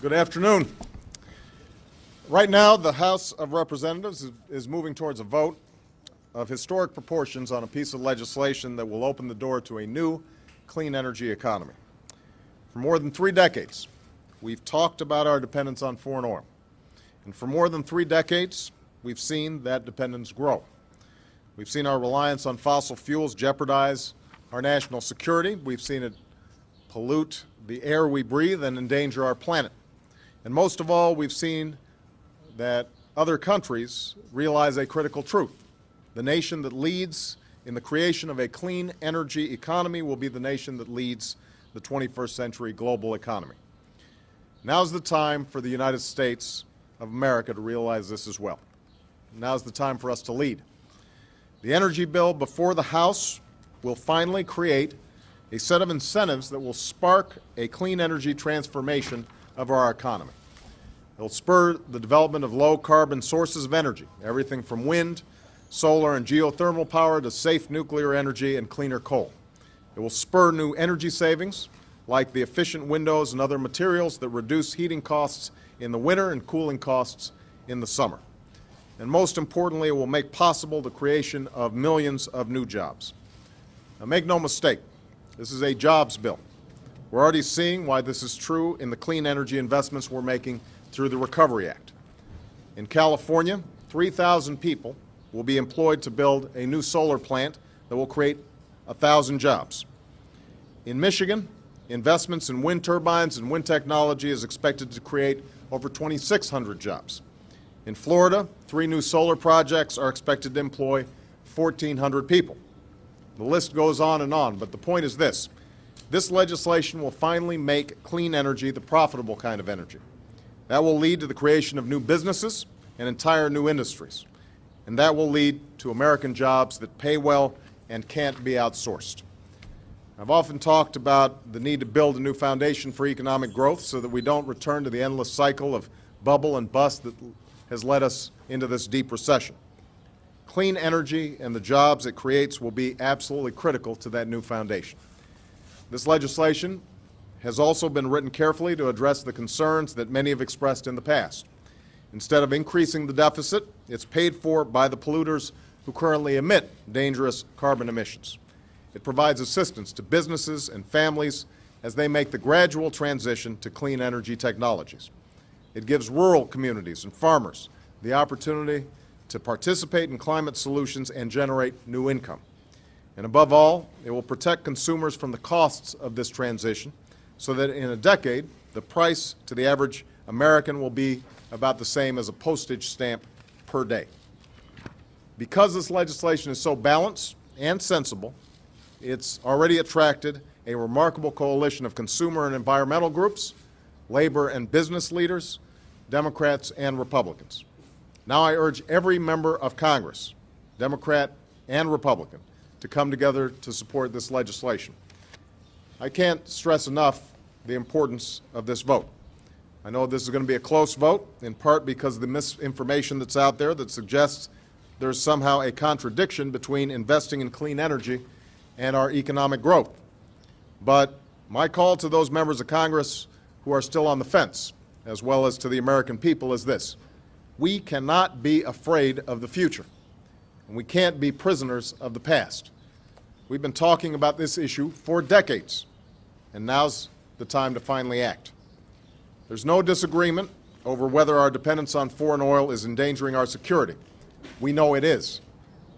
Good afternoon. Right now, the House of Representatives is moving towards a vote of historic proportions on a piece of legislation that will open the door to a new clean energy economy. For more than 3 decades, we've talked about our dependence on foreign oil. And for more than 3 decades, we've seen that dependence grow. We've seen our reliance on fossil fuels jeopardize our national security. We've seen it pollute the air we breathe and endanger our planet. And most of all, we've seen that other countries realize a critical truth. The nation that leads in the creation of a clean energy economy will be the nation that leads the 21st century global economy. Now's the time for the United States of America to realize this as well. Now's the time for us to lead. The energy bill before the House will finally create a set of incentives that will spark a clean energy transformation of our economy. It will spur the development of low-carbon sources of energy, everything from wind, solar, and geothermal power to safe nuclear energy and cleaner coal. It will spur new energy savings, like the efficient windows and other materials that reduce heating costs in the winter and cooling costs in the summer. And most importantly, it will make possible the creation of millions of new jobs. Now, make no mistake, this is a jobs bill. We're already seeing why this is true in the clean energy investments we're making through the Recovery Act. In California, 3,000 people will be employed to build a new solar plant that will create 1,000 jobs. In Michigan, investments in wind turbines and wind technology is expected to create over 2,600 jobs. In Florida, 3 new solar projects are expected to employ 1,400 people. The list goes on, but the point is this. This legislation will finally make clean energy the profitable kind of energy. That will lead to the creation of new businesses and entire new industries. And that will lead to American jobs that pay well and can't be outsourced. I've often talked about the need to build a new foundation for economic growth so that we don't return to the endless cycle of bubble and bust that has led us into this deep recession. Clean energy and the jobs it creates will be absolutely critical to that new foundation. This legislation has also been written carefully to address the concerns that many have expressed in the past. Instead of increasing the deficit, it's paid for by the polluters who currently emit dangerous carbon emissions. It provides assistance to businesses and families as they make the gradual transition to clean energy technologies. It gives rural communities and farmers the opportunity to participate in climate solutions and generate new income. And above all, it will protect consumers from the costs of this transition so that in a decade, the price to the average American will be about the same as a postage stamp per day. Because this legislation is so balanced and sensible, it's already attracted a remarkable coalition of consumer and environmental groups, labor and business leaders, Democrats and Republicans. Now I urge every member of Congress, Democrat and Republican, to come together to support this legislation. I can't stress enough the importance of this vote. I know this is going to be a close vote, in part because of the misinformation that's out there that suggests there's somehow a contradiction between investing in clean energy and our economic growth. But my call to those members of Congress who are still on the fence, as well as to the American people, is this. We cannot be afraid of the future, and we can't be prisoners of the past. We've been talking about this issue for decades, and now's the time to finally act. There's no disagreement over whether our dependence on foreign oil is endangering our security. We know it is.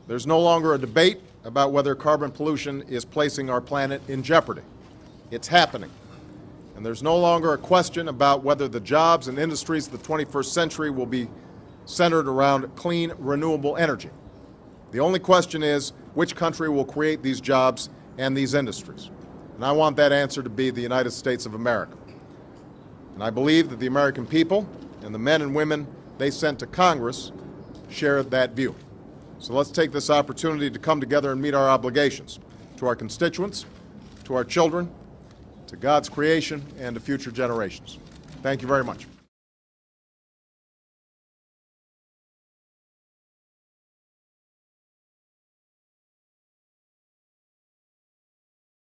There's no longer a debate about whether carbon pollution is placing our planet in jeopardy. It's happening. And there's no longer a question about whether the jobs and industries of the 21st century will be centered around clean, renewable energy. The only question is which country will create these jobs and these industries. And I want that answer to be the United States of America. And I believe that the American people and the men and women they sent to Congress share that view. So let's take this opportunity to come together and meet our obligations to our constituents, to our children, to God's creation, and to future generations. Thank you very much.